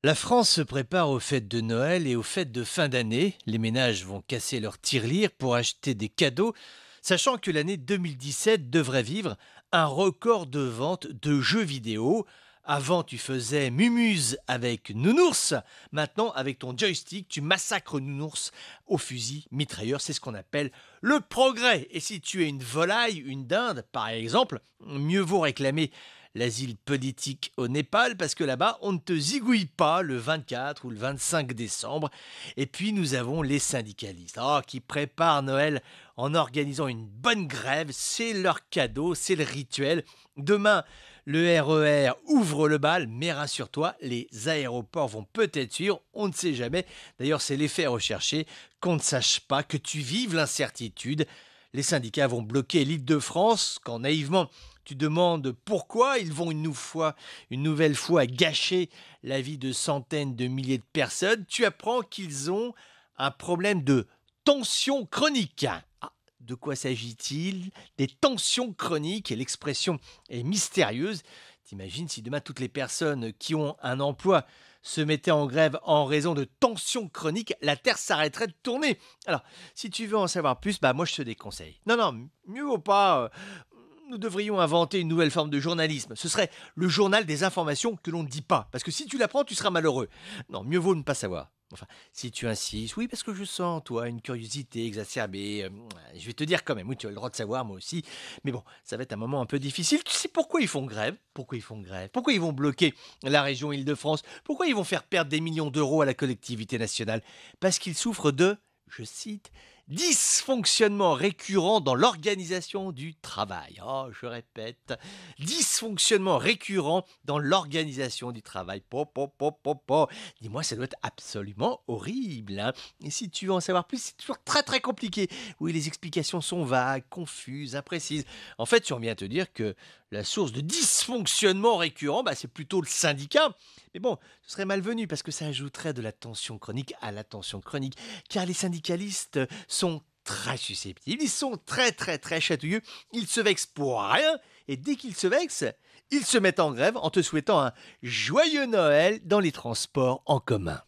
La France se prépare aux fêtes de Noël et aux fêtes de fin d'année. Les ménages vont casser leur tirelire pour acheter des cadeaux, sachant que l'année 2017 devrait vivre un record de vente de jeux vidéo. Avant, tu faisais mumuse avec Nounours. Maintenant, avec ton joystick, tu massacres Nounours au fusil mitrailleur. C'est ce qu'on appelle le progrès. Et si tu es une volaille, une dinde, par exemple, mieux vaut réclamer l'asile politique au Népal parce que là-bas, on ne te zigouille pas le 24 ou le 25 décembre. Et puis, nous avons les syndicalistes qui préparent Noël en organisant une bonne grève. C'est leur cadeau, c'est le rituel. Demain, le RER ouvre le bal, mais rassure-toi, les aéroports vont peut-être suivre, on ne sait jamais. D'ailleurs, c'est l'effet recherché, qu'on ne sache pas, que tu vives l'incertitude. Les syndicats vont bloquer l'Île-de-France quand naïvement tu demandes pourquoi ils vont une nouvelle fois gâcher la vie de centaines de milliers de personnes. Tu apprends qu'ils ont un problème de tension chronique. Ah, de quoi s'agit-il? Des tensions chroniques, et l'expression est mystérieuse. T'imagines si demain toutes les personnes qui ont un emploi se mettaient en grève en raison de tensions chroniques, la Terre s'arrêterait de tourner. Alors, si tu veux en savoir plus, moi je te déconseille. Non, non, mieux vaut pas. Nous devrions inventer une nouvelle forme de journalisme. Ce serait le journal des informations que l'on ne dit pas. Parce que si tu l'apprends, tu seras malheureux. Non, mieux vaut ne pas savoir. Enfin, si tu insistes, oui, parce que je sens, toi, une curiosité exacerbée. Je vais te dire quand même, oui, tu as le droit de savoir, moi aussi. Mais bon, ça va être un moment un peu difficile. Tu sais pourquoi ils font grève? Pourquoi ils font grève? Pourquoi ils vont bloquer la région Île-de-France? Pourquoi ils vont faire perdre des millions d'euros à la collectivité nationale? Parce qu'ils souffrent de, je cite, dysfonctionnement récurrent dans l'organisation du travail. Oh, je répète, dysfonctionnement récurrent dans l'organisation du travail. Dis-moi, ça doit être absolument horrible, hein. Et si tu veux en savoir plus, c'est toujours très très compliqué. Oui, les explications sont vagues, confuses, imprécises. En fait, tu bien te dire que la source de dysfonctionnement récurrent, c'est plutôt le syndicat. Mais bon, ce serait malvenu parce que ça ajouterait de la tension chronique à la tension chronique. Car les syndicalistes sont très susceptibles, ils sont très très très chatouilleux, ils se vexent pour rien, et dès qu'ils se vexent, ils se mettent en grève en te souhaitant un joyeux Noël dans les transports en commun.